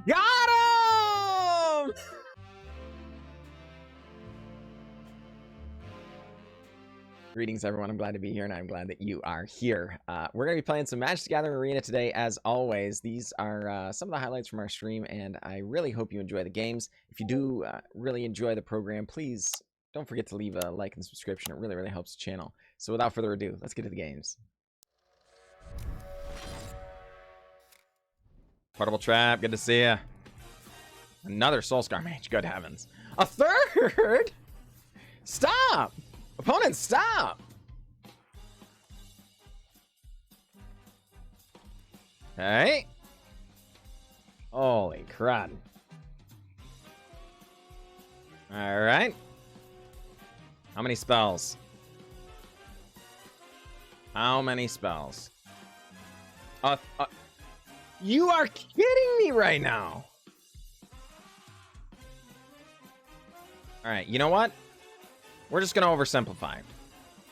Got him! Greetings, everyone. I'm glad to be here, and I'm glad that you are here. We're going to be playing some Magic the Gathering Arena today, as always. These are some of the highlights from our stream, and I really hope you enjoy the games. If you do really enjoy the program, please don't forget to leave a like and subscription. It really, really helps the channel. So without further ado, let's get to the games. Portable Trap, good to see ya. Another Soulscar Mage, good heavens. A third? Stop! Opponent, stop! Hey. Holy crud. Alright. How many spells? How many spells? You are kidding me right now! Alright, you know what? We're just going to oversimplify.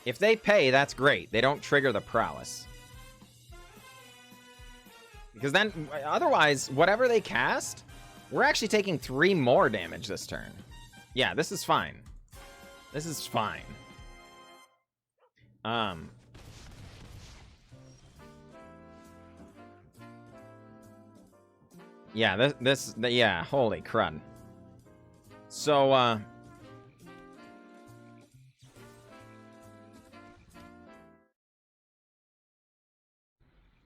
If they pay, that's great. They don't trigger the prowess. Because then, otherwise, whatever they cast, we're actually taking 3 more damage this turn. Yeah, this is fine. This is fine. Yeah, yeah, holy crud. So,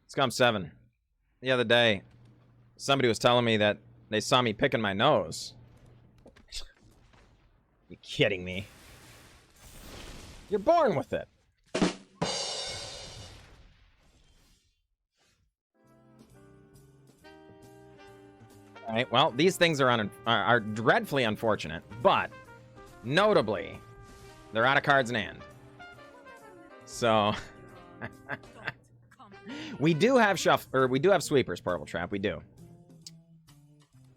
Scum 7. The other day, somebody was telling me that they saw me picking my nose. You kidding me? You're born with it. All right, well, these things are dreadfully unfortunate, but notably, they're out of cards in hand. So we do have sweepers, Purple Trap. We do.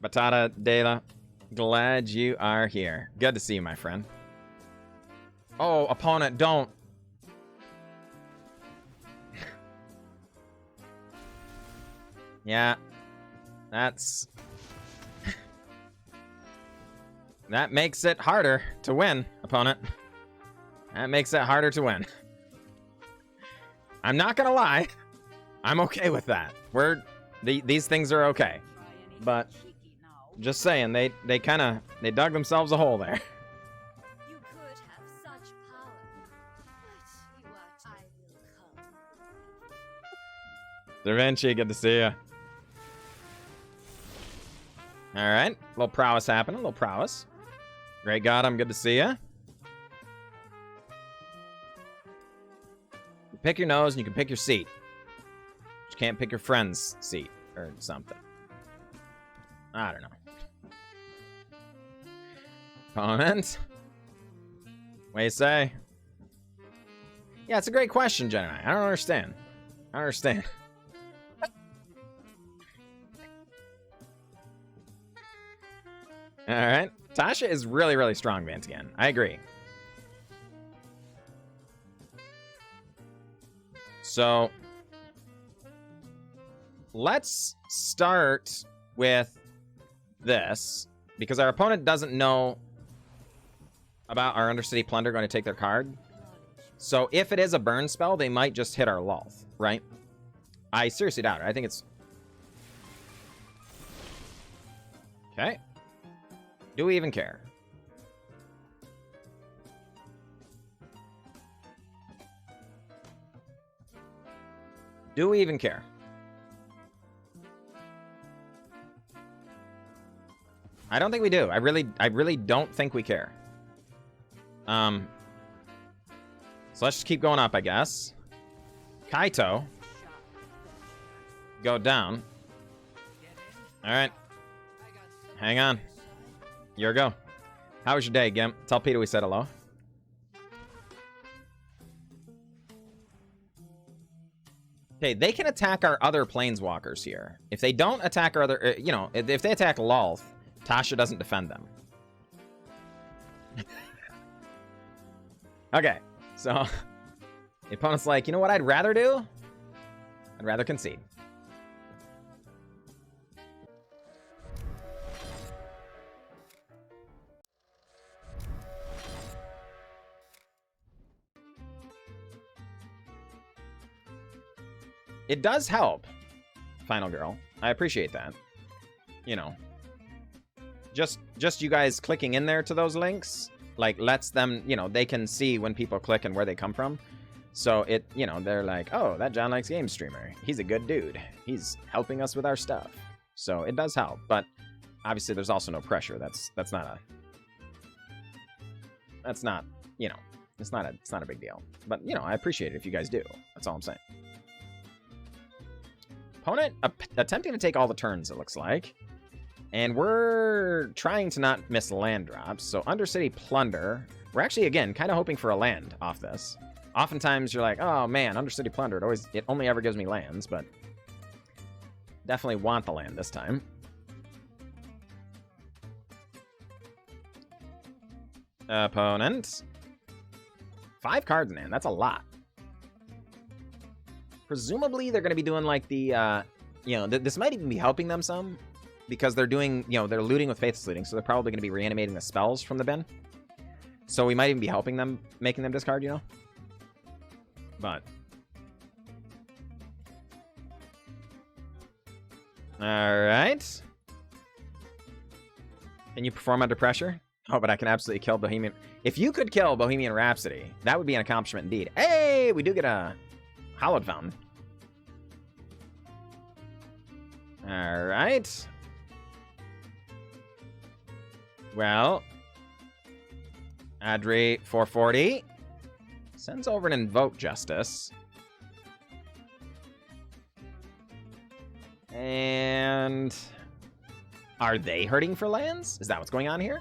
Batata Dela, glad you are here. Good to see you, my friend. Oh, opponent, don't. Yeah, that's that makes it harder to win, opponent. That makes it harder to win. I'm not gonna lie. I'm okay with that. These things are okay. But just saying, they dug themselves a hole there. You could have such power, but you are I will come. Da Vinci, good to see you. Alright, a little prowess happening, a little prowess. Great God, I'm good to see you. You pick your nose and you can pick your seat. But you can't pick your friend's seat or something. I don't know. Opponent? What do you say? Yeah, it's a great question, Gemini. I don't understand. I don't understand. Alright. Tasha is really, really strong, Vance again. I agree. So let's start with this, because our opponent doesn't know about our Undercity Plunder going to take their card. So if it is a burn spell, they might just hit our Lolth, right? I seriously doubt it. I think it's... Okay. Do we even care? Do we even care? I don't think we do. I really don't think we care. So let's just keep going up, I guess. Kaito. Go down. Alright. Hang on. Here we go. How was your day, Gimp? Tell Peter we said hello. Okay, they can attack our other planeswalkers here. If they don't attack our other... you know, if they attack Lolth, Tasha doesn't defend them. Okay, so... the opponent's like, you know what I'd rather do? I'd rather concede. It does help, Final Girl. I appreciate that. You know, just you guys clicking in there to those links, like, lets them, you know, they can see when people click and where they come from. So it, you know, they're like, oh, that John Likes Games streamer, he's a good dude. He's helping us with our stuff. So it does help, but obviously there's also no pressure. That's not, you know, it's not a big deal. But, you know, I appreciate it if you guys do. That's all I'm saying. Opponent attempting to take all the turns, it looks like. And we're trying to not miss land drops. So Undercity Plunder. We're actually, again, kind of hoping for a land off this. Oftentimes you're like, oh man, Undercity Plunder, it only ever gives me lands, but definitely want the land this time. Opponent. 5 cards in hand, that's a lot. Presumably they're going to be doing like the, you know, this might even be helping them some, because they're doing, you know, they're looting with Faithless Looting, so they're probably going to be reanimating the spells from the bin. So we might even be helping them, making them discard, you know? But. Alright. Can you perform under pressure? Oh, but I can absolutely kill Bohemian. If you could kill Bohemian Rhapsody, that would be an accomplishment indeed. Hey, we do get a Hallowed Fountain. Alright. Well. Adri 440. Sends over an Invoke Justice. And are they hurting for lands? Is that what's going on here?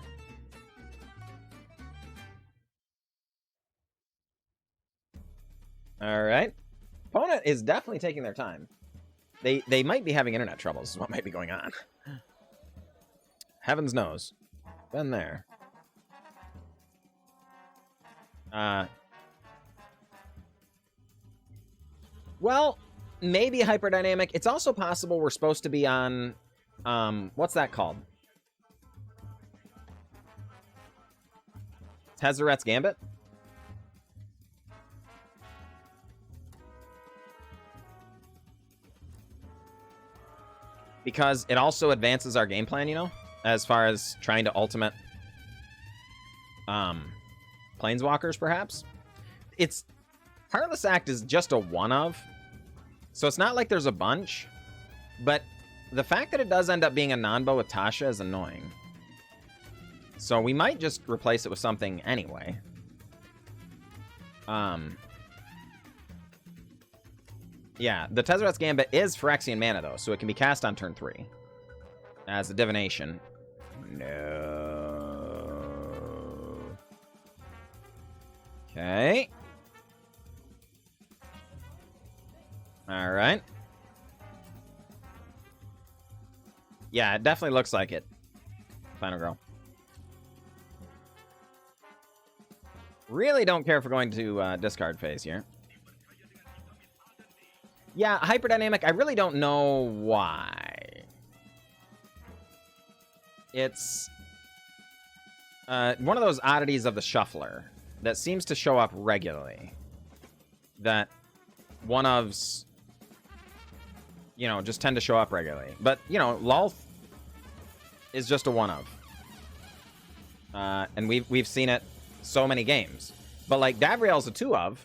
Alright. Opponent is definitely taking their time. They might be having internet troubles, is what might be going on. Heavens knows. Been there. Well, maybe hyperdynamic. It's also possible we're supposed to be on, what's that called? Tezzeret's Gambit? Because it also advances our game plan, you know? As far as trying to ultimate planeswalkers, perhaps. It's Heartless Act is just a one of, so it's not like there's a bunch, but the fact that it does end up being a non-bow with Tasha is annoying. So we might just replace it with something anyway. Yeah, the Tezzeret's Gambit is Phyrexian mana, though, so it can be cast on turn 3 as a divination. No. Okay. All right. Yeah, it definitely looks like it. Final Girl. Really don't care for going to discard phase here. Yeah, hyperdynamic, I really don't know why. It's one of those oddities of the shuffler that seems to show up regularly. That one-ofs, you know, just tend to show up regularly. But, you know, Lolth is just a one-of. And we've seen it so many games. But, like, Davriel's a two-of,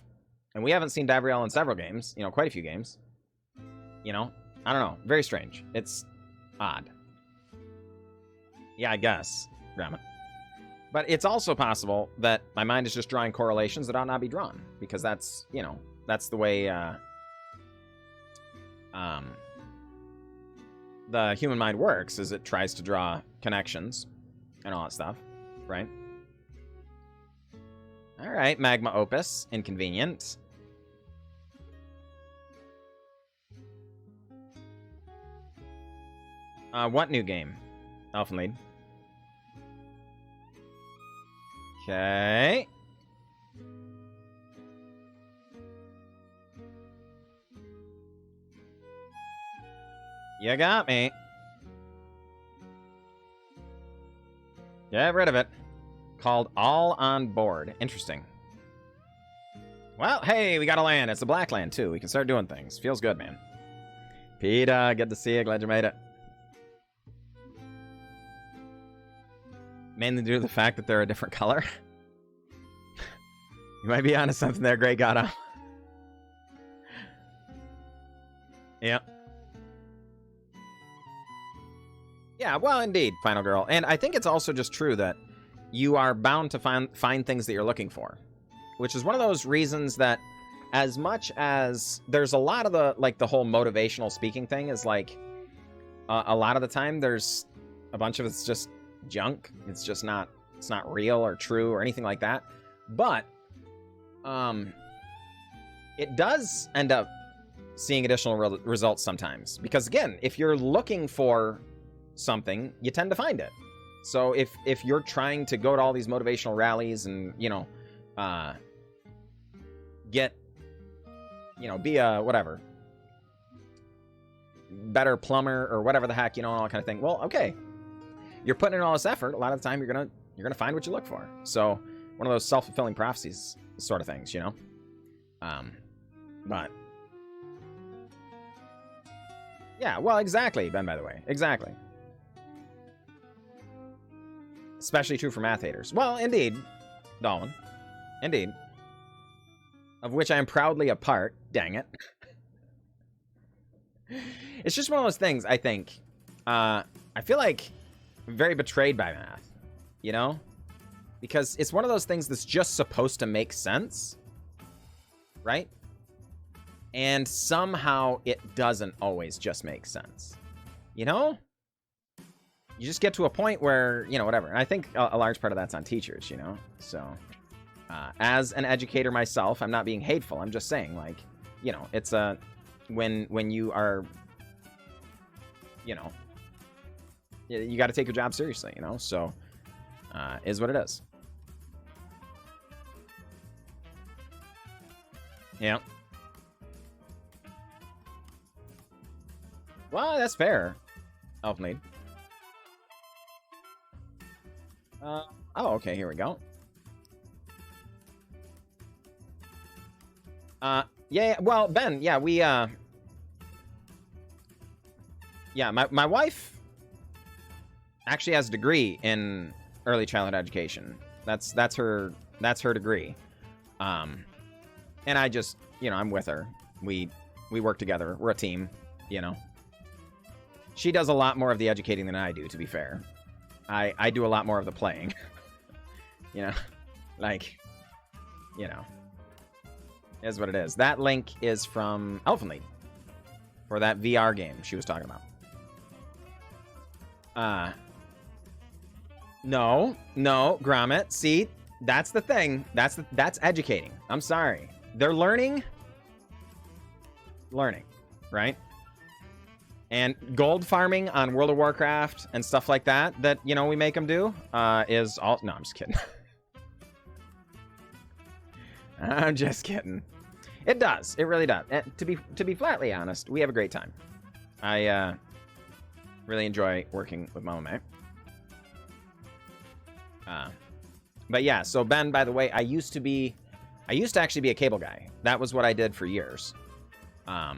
and we haven't seen Davriel in several games. You know, quite a few games. You know? I don't know. Very strange. It's odd. Yeah, I guess, Grandma. But it's also possible that my mind is just drawing correlations that ought not be drawn. Because that's, you know, that's the way the human mind works, is it tries to draw connections and all that stuff, right? All right, Magma Opus, inconvenient. What new game? Elfenlied. Okay. You got me. Get rid of it. Called All on Board. Interesting. Well, hey, we got a land. It's a black land, too. We can start doing things. Feels good, man. Peter, good to see you. Glad you made it. Mainly due to the fact that they're a different color. You might be onto something there, Great Gato. Yep. Yeah, well, indeed, Final Girl. And I think it's also just true that you are bound to find things that you're looking for. Which is one of those reasons that as much as there's a lot of the whole motivational speaking thing is like a lot of the time there's a bunch of it's just junk. It's just not real or true or anything like that. But it does end up seeing additional results sometimes, because again, if you're looking for something, you tend to find it. So if you're trying to go to all these motivational rallies and get be a whatever better plumber or whatever the heck, and all that kind of thing, well, okay, you're putting in all this effort, a lot of the time you're gonna find what you look for. So one of those self-fulfilling prophecies sort of things, but yeah, well, exactly, Ben, by the way, exactly. Especially true for math haters. Well, indeed, Darwin. Indeed. Of which I am proudly a part. Dang it. It's just one of those things, I think. I feel like I'm very betrayed by math. Because it's one of those things that's just supposed to make sense. Right? And somehow it doesn't always just make sense. You just get to a point where, whatever. And I think a large part of that's on teachers, So, as an educator myself, I'm not being hateful. I'm just saying, like, it's when you are, you got to take your job seriously, So, is what it is. Yeah. Well, that's fair. Elfmead. Oh, okay, here we go. Yeah, well, Ben, yeah, we, yeah, my wife actually has a degree in early childhood education. That's her degree. And I just, I'm with her. We work together. We're a team, She does a lot more of the educating than I do, to be fair. I do a lot more of the playing. Like, is what it is. That link is from Elfenlied for that VR game she was talking about. No, Gromit. See, that's the thing. That's educating. I'm sorry. They're learning, right? And gold farming on World of Warcraft and stuff like that we make them do, is all... No, I'm just kidding. I'm just kidding. It does. It really does. To be flatly honest, we have a great time. I really enjoy working with Mama May. But yeah, so Ben, by the way, I used to actually be a cable guy. That was what I did for years. I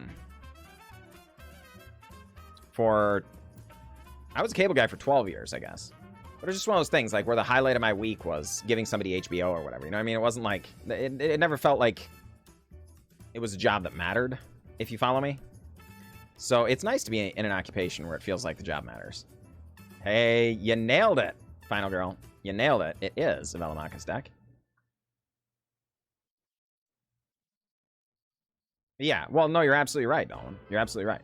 was a cable guy for 12 years, I guess. But it was just one of those things, like, where the highlight of my week was giving somebody HBO or whatever. You know what I mean? It wasn't like... It never felt like it was a job that mattered, if you follow me. So it's nice to be in an occupation where it feels like the job matters. Hey, you nailed it, Final Girl. You nailed it. It is a Velomachus deck. Yeah, well, no, you're absolutely right, Nolan. You're absolutely right.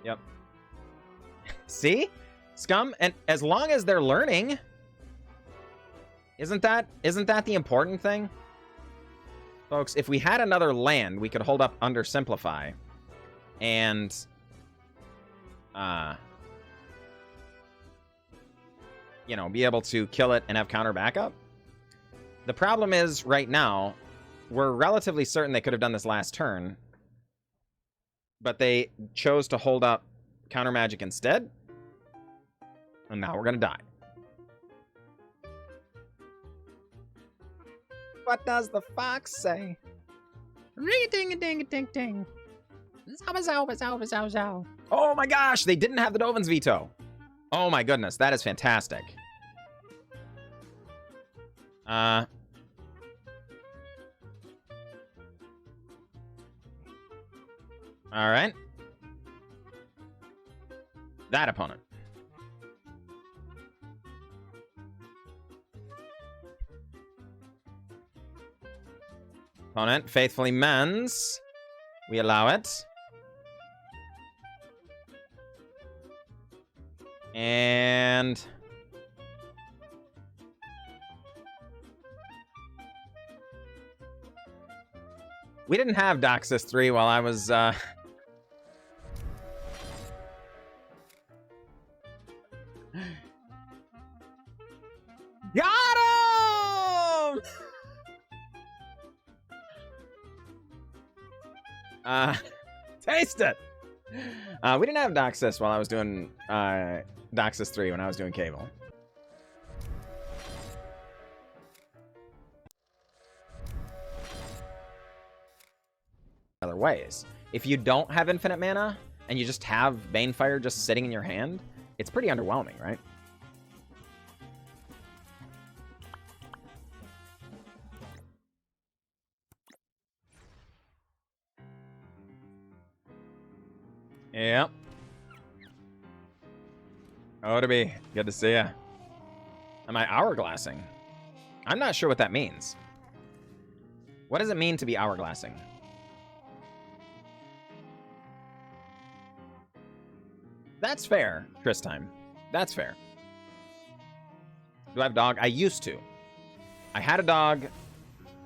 Yep. See? Scum, and as long as they're learning, isn't that the important thing? Folks, if we had another land, we could hold up Undersimplify and be able to kill it and have counter backup. The problem is, right now, we're relatively certain they could have done this last turn, but they chose to hold up counter magic instead, and now we're gonna die. What does the fox say? Ring-a-ding-a-ding-a-ding-ding. Oh my gosh, they didn't have the Dovin's Veto. Oh my goodness, that is fantastic. All right. That opponent. Opponent faithfully mends. We allow it. And we didn't have Doxus 3 while I was Got him! Taste it! We didn't have Doxus while I was doing Doxus 3 when I was doing Cable. Other ways. If you don't have infinite mana and you just have Banefire just sitting in your hand, it's pretty underwhelming, right? Yep. Oh, to be good to see ya. Am I hourglassing? I'm not sure what that means. What does it mean to be hourglassing? That's fair, Tristime. That's fair. Do I have a dog? I used to. I had a dog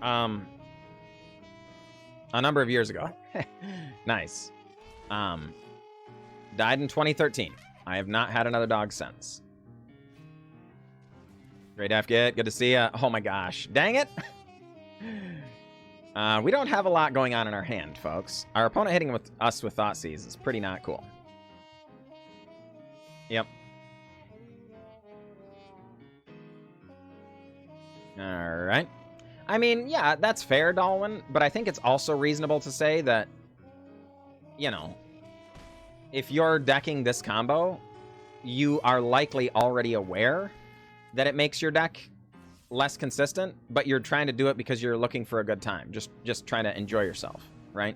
a number of years ago. Nice. Died in 2013. I have not had another dog since. Great Afgit, good to see ya. Oh my gosh. Dang it. We don't have a lot going on in our hand, folks. Our opponent hitting with us with Thoughtseize is pretty not cool. Yep. Alright. I mean, yeah, that's fair, Dalwin, but I think it's also reasonable to say that, you know, if you're decking this combo, you are likely already aware that it makes your deck less consistent, but you're trying to do it because you're looking for a good time, just trying to enjoy yourself, right?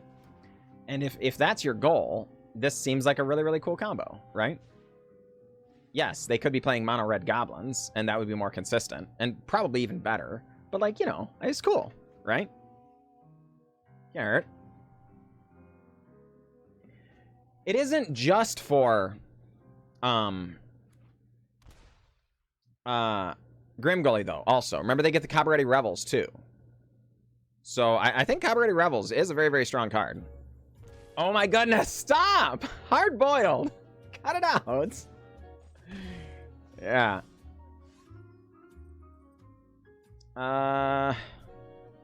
And if that's your goal, this seems like a really, really cool combo, right? Yes, they could be playing mono red goblins, and that would be more consistent, and probably even better. But, like, you know, it's cool, right? Can't hurt. It isn't just for, Grimgully, though, also. Remember, they get the Cabaret Revels, too. So, I think Cabaret Revels is a very, very strong card. Oh my goodness, stop! Hard-boiled! Cut it out! Yeah.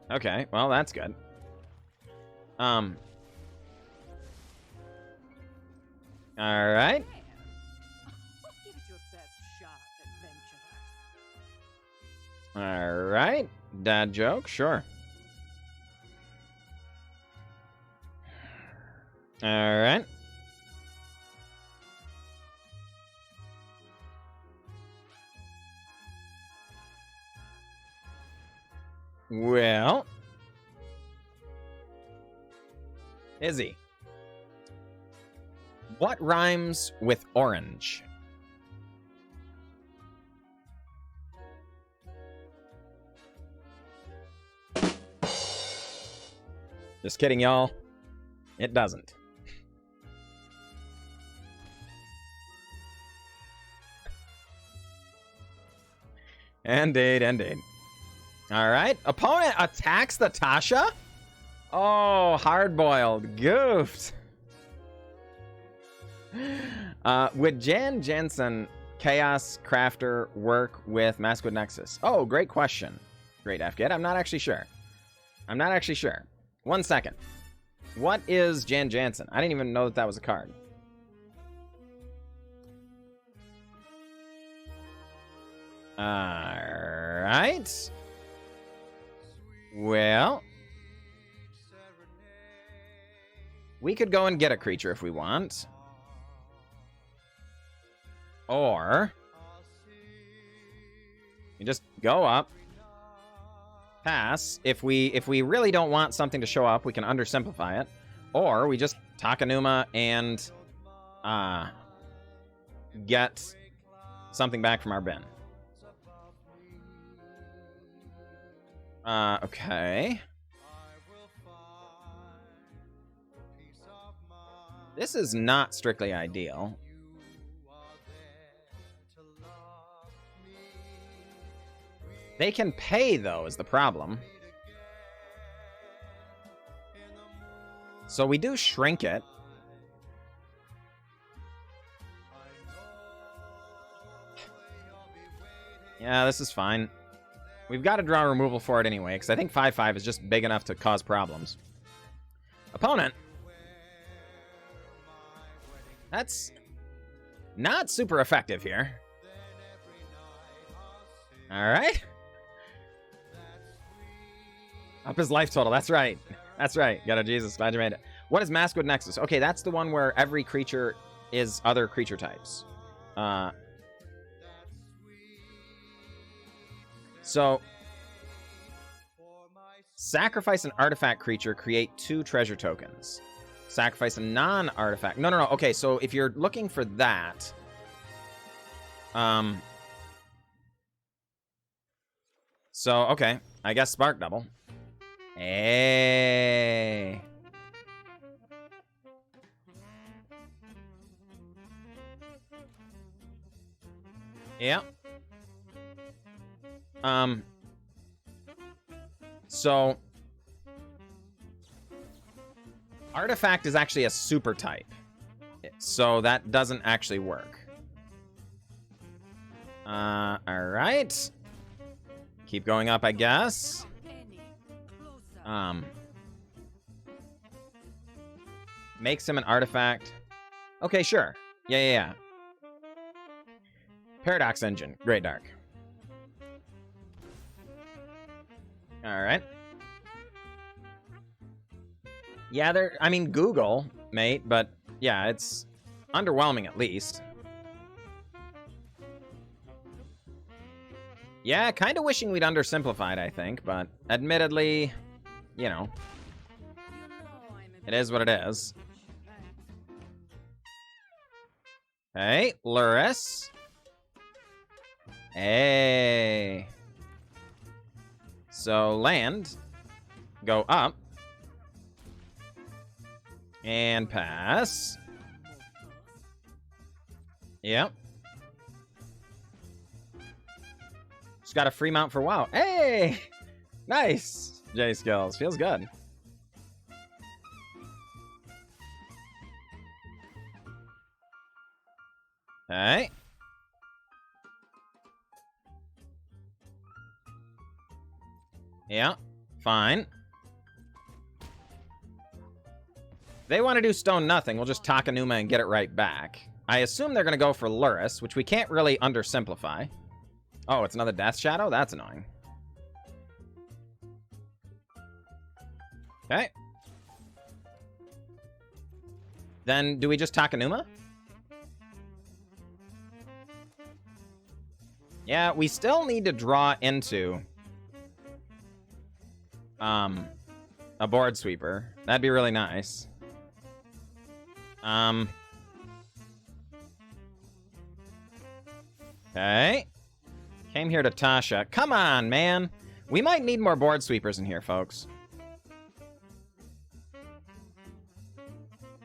Okay, well, that's good. Alright. Give it your best shot, adventurers. Alright. Dad joke, sure. Alright. Well. Izzy. What rhymes with orange? Just kidding, y'all. It doesn't. Indeed, indeed. All right. Opponent attacks the Tasha? Oh, hard-boiled. Goofed. Would Jan Jensen Chaos Crafter work with Maskwood Nexus? Oh, great question. Great Afgit. I'm not actually sure. I'm not actually sure. 1 second. What is Jan Jansen? I didn't even know that that was a card. Alright. Well. We could go and get a creature if we want. Or we just go up, pass. If we really don't want something to show up, we can undersimplify it. Or we just Takenuma and get something back from our bin. Okay. This is not strictly ideal. They can pay, though, is the problem. So we do shrink it. Yeah, this is fine. We've got to draw removal for it anyway, because I think 5/5 is just big enough to cause problems. Opponent. That's not super effective here. All right. Up his life total. That's right. That's right. Got a Jesus. Glad you made it. What is Maskwood Nexus? Okay, that's the one where every creature is other creature types. So, sacrifice an artifact creature, create 2 treasure tokens. Sacrifice a non-artifact. No. Okay, so if you're looking for that, so okay, I guess Spark Double. Hey. Yeah. So artifact is actually a super type, so that doesn't actually work. All right. Keep going up, I guess. Makes him an artifact. Okay, sure. Yeah. Paradox Engine, Great Dark. All right. Yeah, I mean, Google, mate, but yeah, it's underwhelming at least. Yeah, kind of wishing we'd undersimplified, I think, but admittedly, you know, it is what it is. Hey, Luris. Hey. So, land. Go up. And pass. Yep. Just got a free mount for WoW. Hey! Nice! J skills. Feels good. Okay. Yeah, fine. They want to do stone nothing. We'll just Takenuma and get it right back. I assume they're going to go for Luris, which we can't really undersimplify. Oh, it's another Death Shadow? That's annoying. Okay. Then do we just Takenuma? Yeah, we still need to draw into a board sweeper. That'd be really nice. Okay. Came here to Tasha. Come on, man. We might need more board sweepers in here, folks.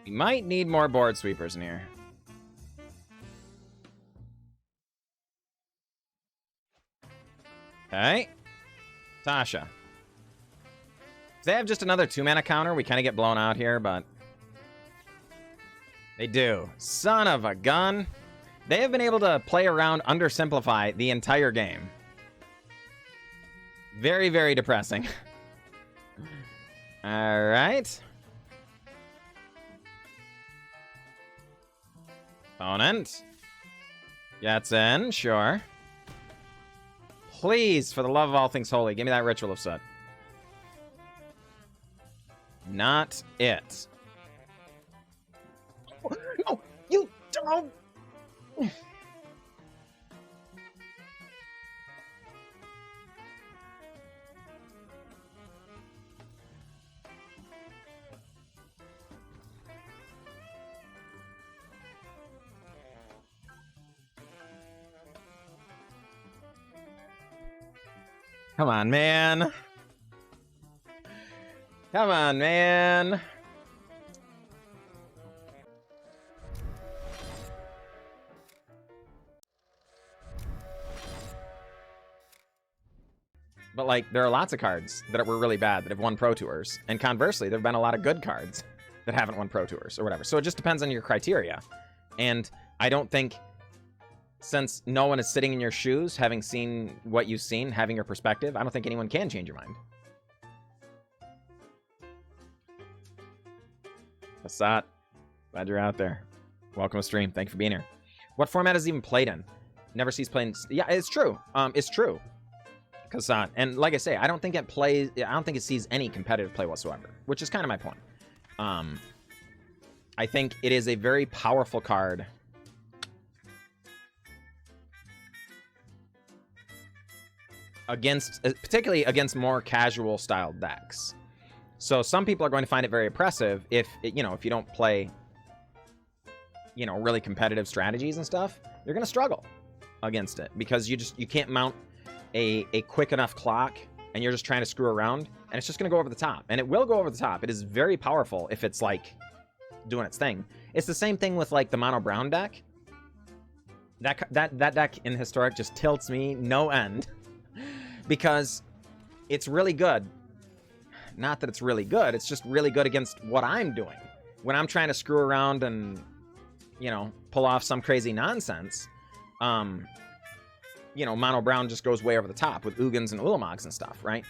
We might need more board sweepers in here. Okay. Tasha. If they have just another 2-mana counter, we kind of get blown out here, but they do. Son of a gun. They have been able to play around Undersimplify the entire game. Very, very depressing. All right. Opponent. Gets in, sure. Please, for the love of all things holy, give me that Ritual of Soot. Not it. No! Come on, man. Come on, man. But, like, there are lots of cards that were really bad that have won Pro Tours. And conversely, there have been a lot of good cards that haven't won Pro Tours or whatever. So it just depends on your criteria. And I don't think, since no one is sitting in your shoes, having seen what you've seen, having your perspective, I don't think anyone can change your mind. Asat, glad you're out there. Welcome to stream. Thank you for being here. What format is he even played in? Never sees playing. Yeah, it's true. It's true. Kassan. And like I say, I don't think it sees any competitive play whatsoever, which is kind of my point. I think it is a very powerful card. Particularly against more casual styled decks. So some people are going to find it very oppressive if you don't play, really competitive strategies and stuff. You're going to struggle against it because you can't mount a quick enough clock, and you're just trying to screw around, and it's just going to go over the top. And it will go over the top. It is very powerful if it's, like, doing its thing. It's the same thing with, like, the mono brown deck. That deck in Historic just tilts me no end because it's really good. Not that it's really good, it's just really good against what I'm doing. When I'm trying to screw around and, pull off some crazy nonsense, mono brown just goes way over the top with Ugins and Ulamogs and stuff, right?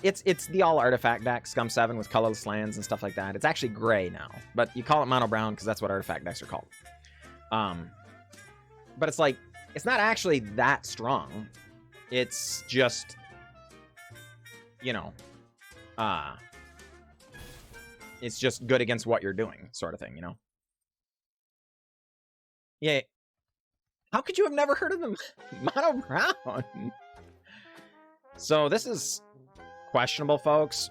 It's the all artifact deck, Scum 7 with colorless lands and stuff like that. It's actually gray now, but you call it mono brown because that's what artifact decks are called. But it's like, it's not actually that strong. It's just, it's just good against what you're doing, sort of thing, Yeah. How could you have never heard of them? Mono brown. So this is questionable, folks.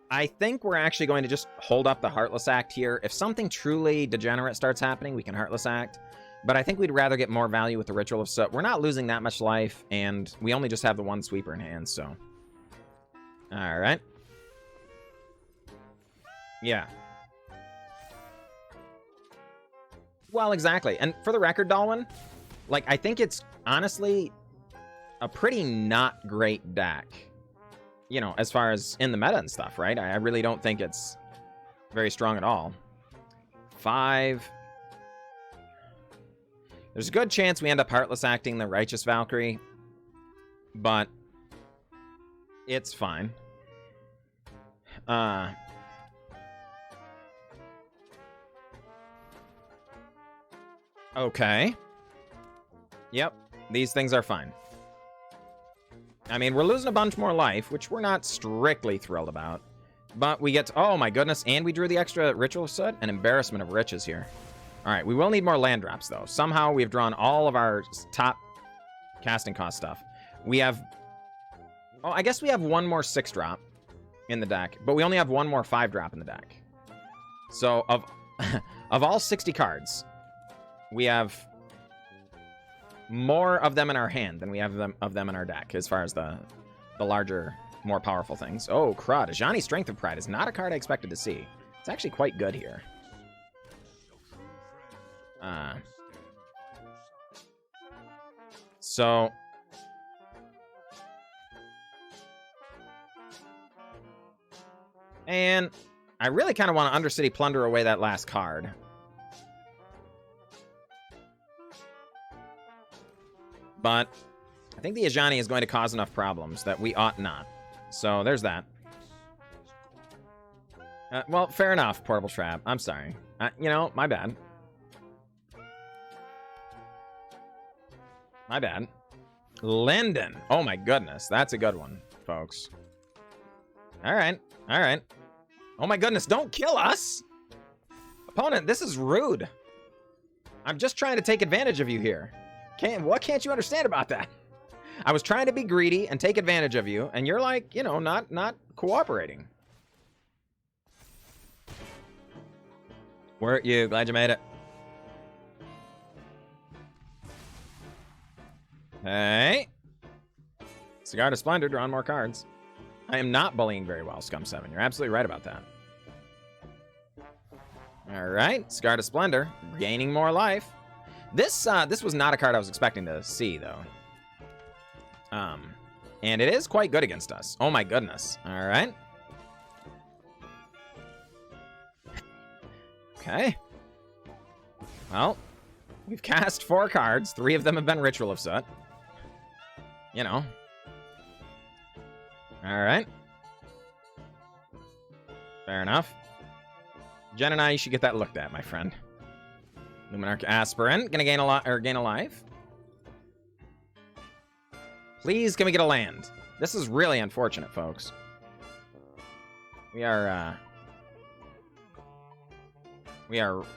I think we're actually going to just hold up the Heartless Act here. If something truly degenerate starts happening, we can Heartless Act. But I think we'd rather get more value with the Ritual of Soot. We're not losing that much life, and we only just have the one sweeper in hand, so. Alright. Yeah. Well, exactly. And for the record, Dalwin, like, I think it's honestly a pretty not great deck. As far as in the meta and stuff, right? I really don't think it's very strong at all. 5. There's a good chance we end up Heartless Acting the Righteous Valkyrie, but it's fine. Okay. Yep, these things are fine. I mean, we're losing a bunch more life, which we're not strictly thrilled about. But we get to, oh my goodness, and we drew the extra Ritual of Soot? An embarrassment of riches here. Alright, we will need more land drops, though. Somehow we've drawn all of our top casting cost stuff. We have... Oh, I guess we have one more 6-drop in the deck, but we only have one more 5-drop in the deck. So, of all 60 cards, we have more of them in our hand than we have of them in our deck, as far as the larger, more powerful things. Oh, crud. Ajani Strength of Pride is not a card I expected to see. It's actually quite good here. So... And I really kind of want to Undercity Plunder away that last card. But I think the Ajani is going to cause enough problems that we ought not. So there's that. Well, fair enough, Portable Trap. I'm sorry. My bad. My bad. Linden. Oh my goodness. That's a good one, folks. All right. All right. Oh my goodness. Don't kill us. Opponent, this is rude. I'm just trying to take advantage of you here. What can't you understand about that? I was trying to be greedy and take advantage of you, and you're like, you know, not cooperating. Weren't you? Glad you made it. Hey. Cigar to Splendor, draw on more cards. I am not bullying very well, Scum7. You're absolutely right about that. Alright, Cigar to Splendor, gaining more life. This was not a card I was expecting to see, though. And it is quite good against us. Oh my goodness. Alright. Okay. Well, we've cast 4 cards. 3 of them have been Ritual of Soot. You know. Alright. Fair enough. Jen and I, you should get that looked at, my friend. Luminarch Aspirant. Gonna gain a lot, or gain a life. Please, can we get a land? This is really unfortunate, folks. We are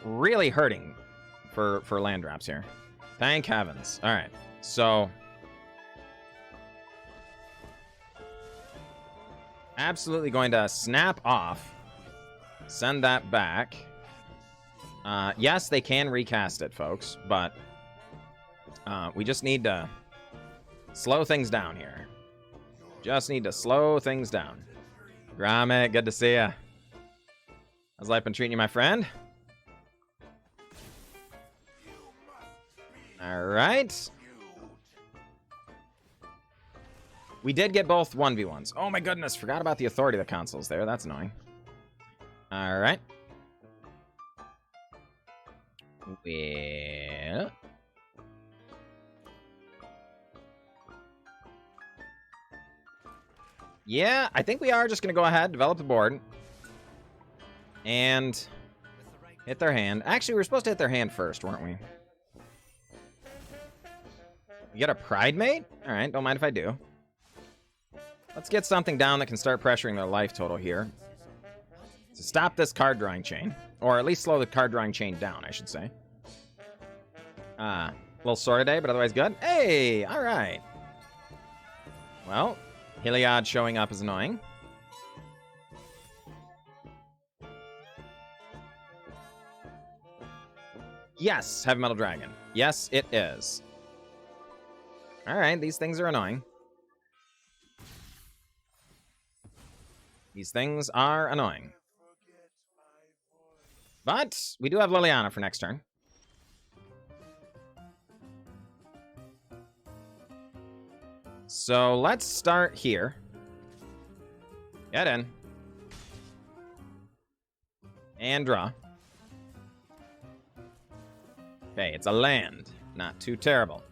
really hurting for land drops here. Thank heavens. All right, so absolutely going to snap off. Send that back. Yes, they can recast it, folks, but we just need to slow things down here. Just need to slow things down. Gromit, good to see ya. How's life been treating you, my friend? All right. We did get both 1v1s. Oh my goodness, forgot about the authority of the consoles there. That's annoying. All right. Well... yeah, I think we are just going to go ahead, develop the board, and hit their hand. Actually, we were supposed to hit their hand first, weren't we? You get a Pride Mate? All right, don't mind if I do. Let's get something down that can start pressuring their life total here. To stop this card drawing chain. Or at least slow the card drawing chain down, I should say. A little sore today, but otherwise good. Hey, all right. Well... Heliod showing up is annoying. Yes, Heavy Metal Dragon. Yes, it is. Alright, these things are annoying. These things are annoying. But we do have Liliana for next turn. So let's start here. Get in. And draw. Okay, it's a land. Not too terrible.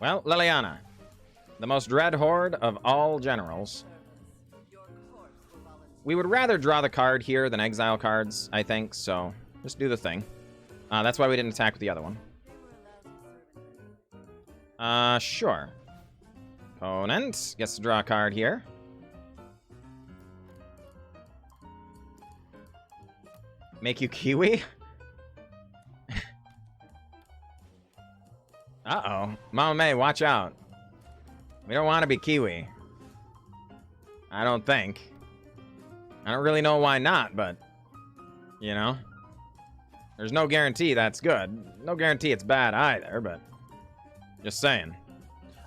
Well, Liliana. The most Dreadhorde of all generals. We would rather draw the card here than exile cards, I think, so just do the thing. That's why we didn't attack with the other one. Sure. Opponent gets to draw a card here. Make you Kiwi? Uh-oh. Mama May, watch out. We don't want to be Kiwi. I don't think. I don't really know why not, but... you know? There's no guarantee that's good. No guarantee it's bad either, but... just saying.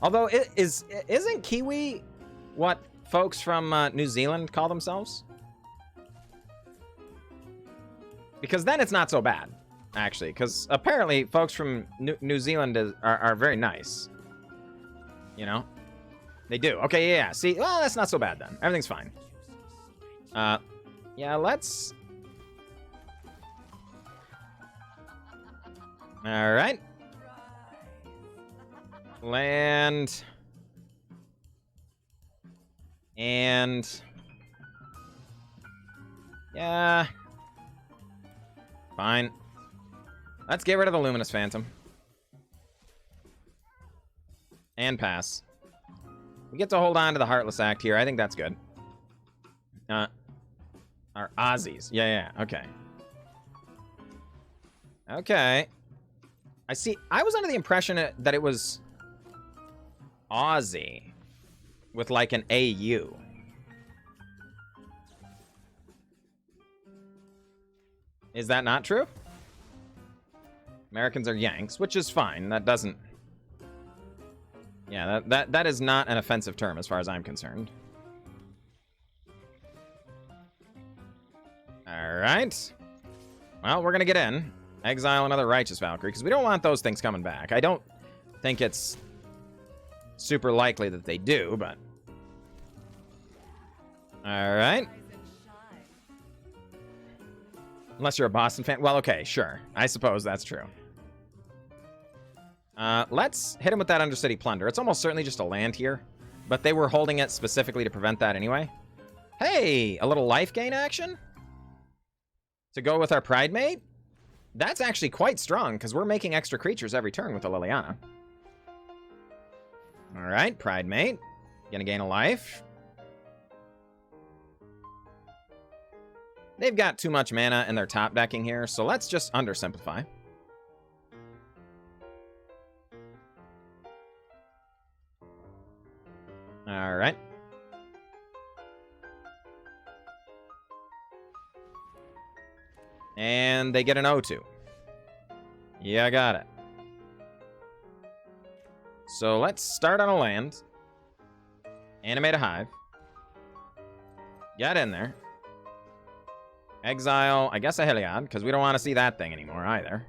Although, isn't Kiwi what folks from New Zealand call themselves? Because then it's not so bad, actually. Because apparently, folks from New Zealand are very nice. You know? They do. Okay, yeah. See, well, that's not so bad then. Everything's fine. Yeah, let's... Alright. Land. And... yeah. Fine. Let's get rid of the Luminous Phantom. And pass. We get to hold on to the Heartless Act here. I think that's good. Our Aussies. Yeah, okay. Okay. I see. I was under the impression that it was Aussie with like an AU. Is that not true? Americans are Yanks, which is fine. That doesn't... Yeah, that is not an offensive term as far as I'm concerned. Alright. Well, we're gonna get in. Exile another Righteous Valkyrie, because we don't want those things coming back. I don't think it's super likely that they do, but... Alright. Unless you're a Boston fan. Well, okay, sure. I suppose that's true. Let's hit him with that Undercity Plunder. It's almost certainly just a land here, but they were holding it specifically to prevent that anyway. Hey, a little life gain action? To go with our Pride Mate? That's actually quite strong, because we're making extra creatures every turn with the Liliana. Alright, Pride Mate. Gonna gain a life. They've got too much mana in their top decking here, so let's just Undersimplify. Alright. And they get an O2. Yeah, I got it. So let's start on a land. Animate a Hive. Get in there. Exile, I guess, a Heliod, because we don't want to see that thing anymore either.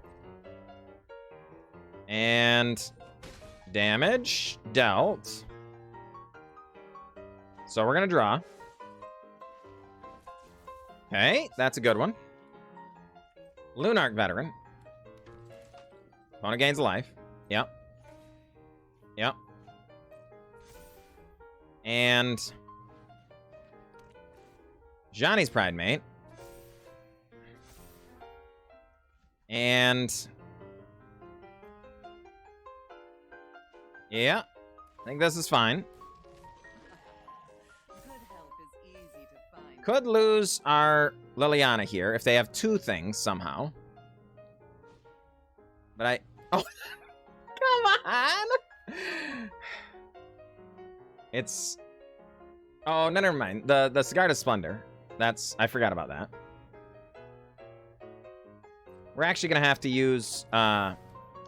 And damage dealt. So we're going to draw. Okay, that's a good one. Lunarch Veteran. Opponent gains a life. Yep. Yep. And Johnny's Pride Mate. And yeah, I think this is fine. Could lose our Liliana here if they have two things somehow. But I... Oh, come on! It's... Oh, no, never mind. The Sigarda's Splendor. That's... I forgot about that. We're actually going to have to use the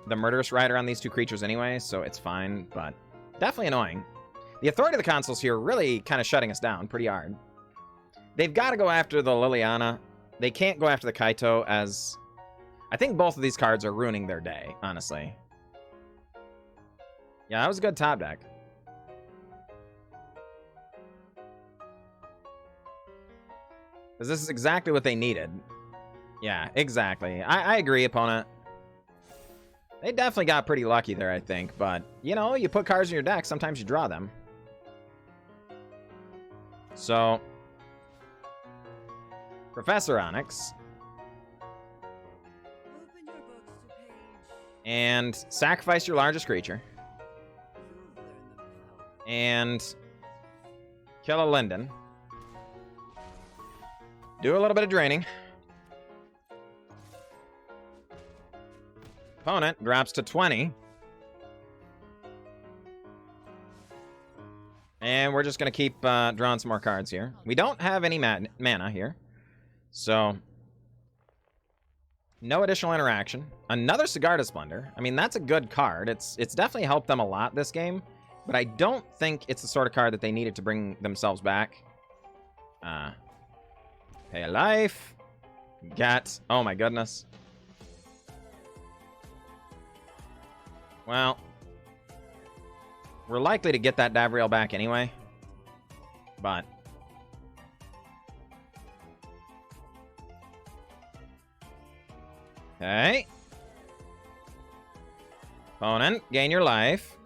Murderous Rider on these two creatures anyway, so it's fine, but definitely annoying. The Authority of the Consuls here really kind of shutting us down pretty hard. They've got to go after the Liliana. They can't go after the Kaito, as... I think both of these cards are ruining their day, honestly. Yeah, that was a good top deck. Because this is exactly what they needed. Yeah, exactly. I agree, opponent. They definitely got pretty lucky there, I think. But, you know, you put cards in your deck, sometimes you draw them. So... Professor Onyx. And sacrifice your largest creature. And kill a Linden. Do a little bit of draining. Opponent drops to 20. And we're just going to keep drawing some more cards here. We don't have any mana here. So, no additional interaction. Another Sigarda's Splendor. I mean, that's a good card. It's definitely helped them a lot this game. But I don't think it's the sort of card that they needed to bring themselves back. Pay a life. Got... Oh my goodness. Well, we're likely to get that Davriel back anyway. But... Okay. Opponent, gain your life.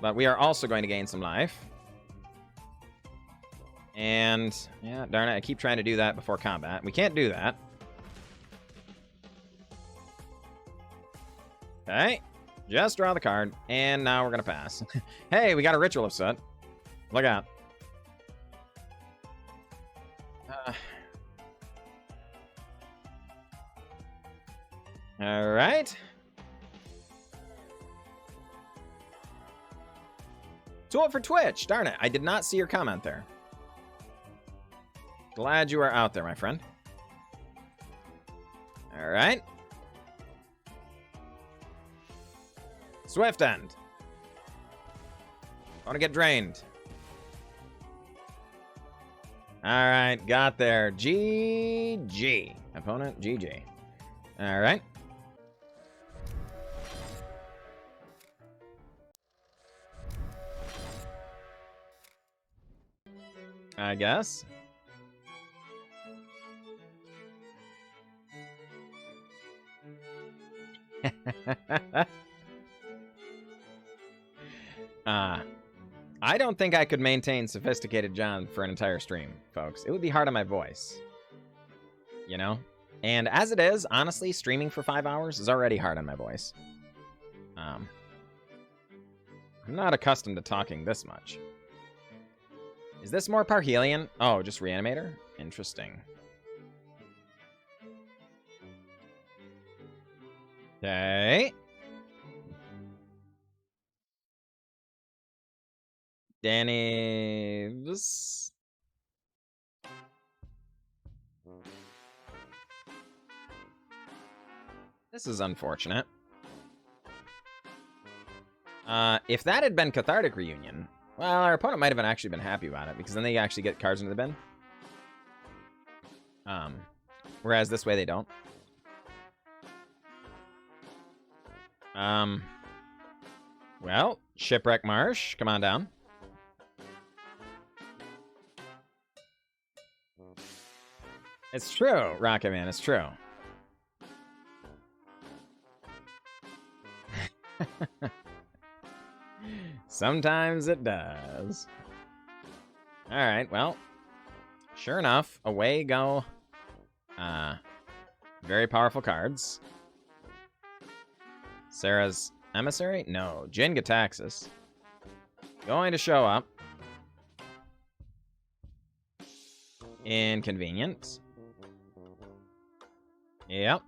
But we are also going to gain some life. And, yeah, darn it, I keep trying to do that before combat. We can't do that. Okay. Just draw the card. And now we're going to pass. Hey, we got a Ritual of Soot. Look out. All right. Tool for Twitch. Darn it. I did not see your comment there. Glad you are out there, my friend. All right. Swift End. Want to get drained. All right. Got there. GG. Opponent, GG. All right. I guess. I don't think I could maintain Sophisticated John for an entire stream, folks. It would be hard on my voice. You know? And as it is, honestly, streaming for 5 hours is already hard on my voice. I'm not accustomed to talking this much. Is this more Parhelion? Oh, just Reanimator? Interesting. Okay. Danny's. This is unfortunate. If that had been Cathartic Reunion, well, our opponent might have actually been happy about it, because then they actually get cards into the bin. Whereas this way they don't. Well, Shipwreck Marsh, come on down. It's true, Rocket Man, it's true. Sometimes it does. Alright, well, sure enough, away go. Very powerful cards. Sarah's Emissary? No, Jin-Gitaxias. Going to show up. Inconvenient. Yep.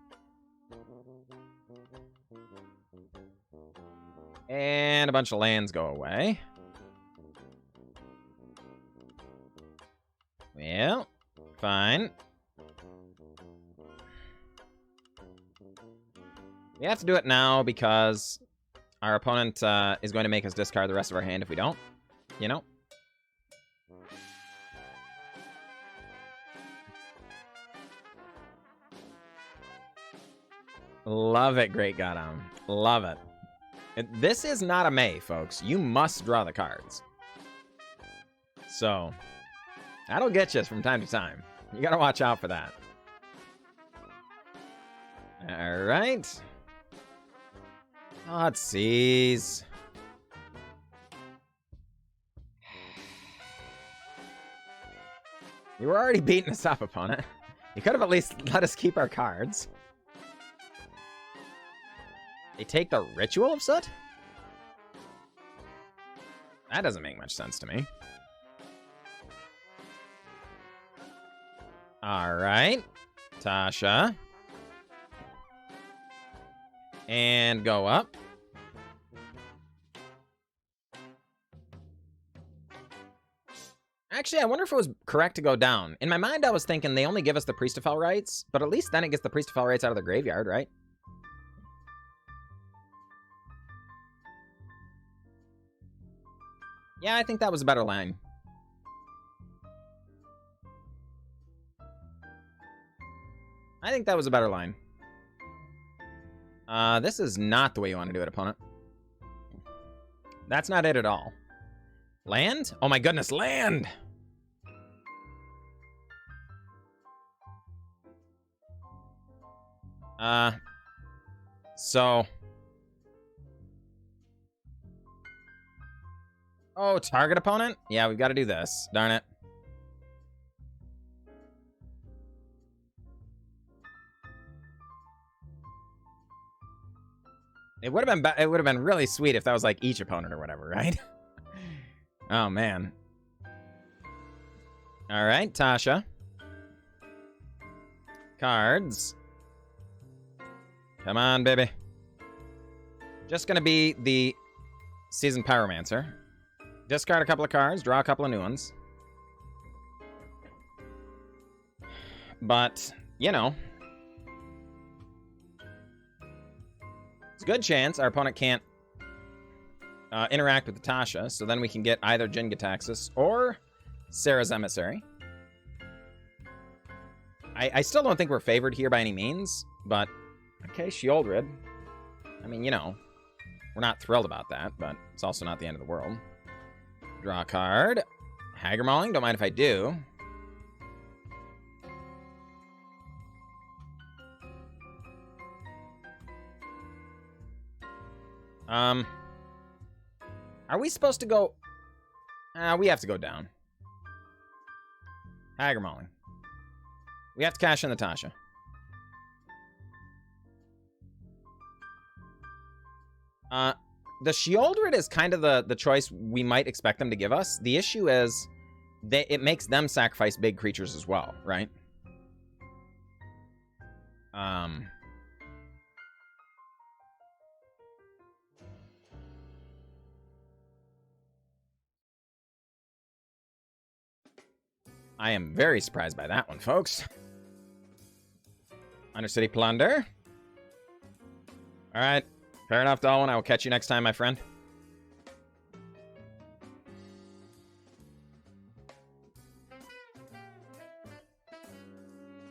And a bunch of lands go away. Well, fine. We have to do it now because our opponent is going to make us discard the rest of our hand if we don't. You know? Love it, Great Godam. Love it. This is not a May, folks. You must draw the cards. So, that'll get you from time to time. You gotta watch out for that. Alright. Let's see. You were already beating us up, opponent. You could have at least let us keep our cards. They take the Ritual of Soot? That doesn't make much sense to me. Alright. Tasha. And go up. Actually, I wonder if it was correct to go down. In my mind, I was thinking they only give us the Priest of Fell rights, but at least then it gets the Priest of Fell rights out of the graveyard, right? Yeah, I think that was a better line. I think that was a better line. This is not the way you want to do it, opponent. That's not it at all. Land? Oh my goodness, land! So... Oh, target opponent? Yeah, we've got to do this. Darn it. It would have been really sweet if that was like each opponent or whatever, right? Oh man. All right, Tasha. Cards. Come on, baby. Just gonna be the Seasoned Pyromancer. Discard a couple of cards, draw a couple of new ones. But, you know, it's a good chance our opponent can't interact with the Tasha, so then we can get either Jin-Gitaxias or Sarah's Emissary. I still don't think we're favored here by any means, but okay, Sheoldred. I mean, you know, we're not thrilled about that, but it's also not the end of the world. Draw a card. Hagra Mauling, don't mind if I do. Are we supposed to go... we have to go down. Hagra Mauling. We have to cash in the Tasha. The Sheoldred is kind of the choice we might expect them to give us. The issue is it makes them sacrifice big creatures as well, right? I am very surprised by that one, folks. Undercity Plunder. All right. Fair enough, Darwin. I will catch you next time, my friend.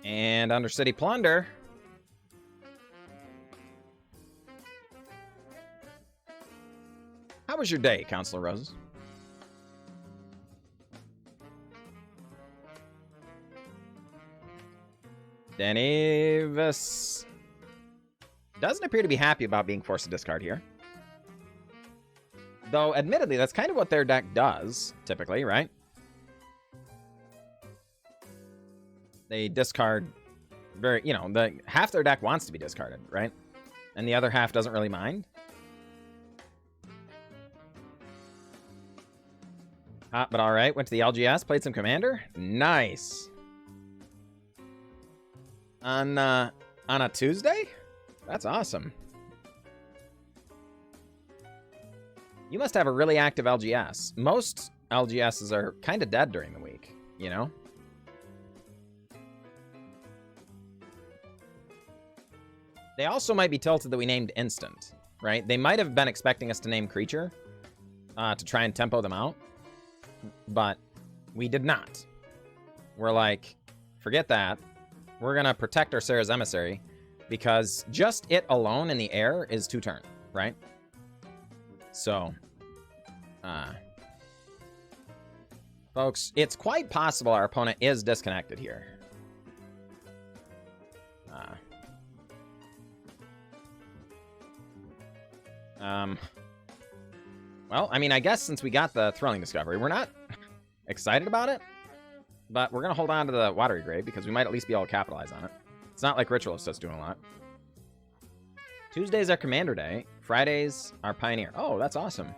And Undercity Plunder. How was your day, Counselor Roses? Davis doesn't appear to be happy about being forced to discard here. Though, admittedly, that's kind of what their deck does, typically, right? They discard very, you know, half their deck wants to be discarded, right? And the other half doesn't really mind. Hot, but all right. Went to the LGS, played some Commander. Nice. On a Tuesday? That's awesome. You must have a really active LGS. Most LGSs are kind of dead during the week, you know? They also might be tilted that we named Instant, right? They might have been expecting us to name Creature to try and tempo them out, but we did not. We're like, forget that. We're going to protect our Sarah's Emissary because just it alone in the air is 2 turn, right? So, folks, it's quite possible our opponent is disconnected here. Well, I mean, I guess since we got the Thrilling Discovery, we're not excited about it, but we're going to hold on to the Watery Grave because we might at least be able to capitalize on it. It's not like Ritual of Soot's doing a lot. Tuesdays are Commander Day. Fridays are Pioneer. Oh, that's awesome.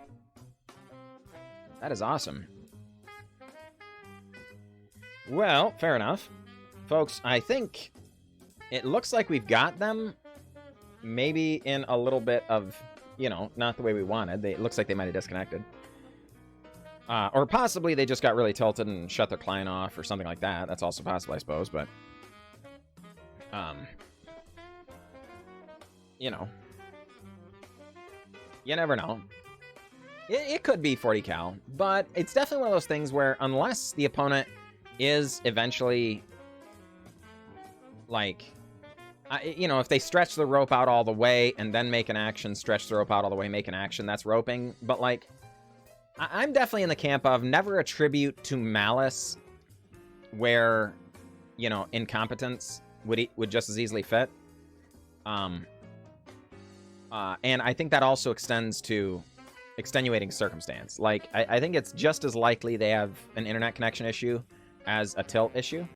That is awesome. Well, fair enough. Folks, I think it looks like we've got them maybe in a little bit of, you know, not the way we wanted. It looks like they might have disconnected. Or possibly they just got really tilted and shut their client off or something like that. That's also possible, I suppose, but... you know. You never know. It could be 40 cal, but it's definitely one of those things where unless the opponent is eventually, like... you know, if they stretch the rope out all the way and then make an action, stretch the rope out all the way, make an action, that's roping. But, like, I'm definitely in the camp of never attribute to malice where, you know, incompetence would just as easily fit. And I think that also extends to extenuating circumstance. Like, I think it's just as likely they have an internet connection issue as a tilt issue.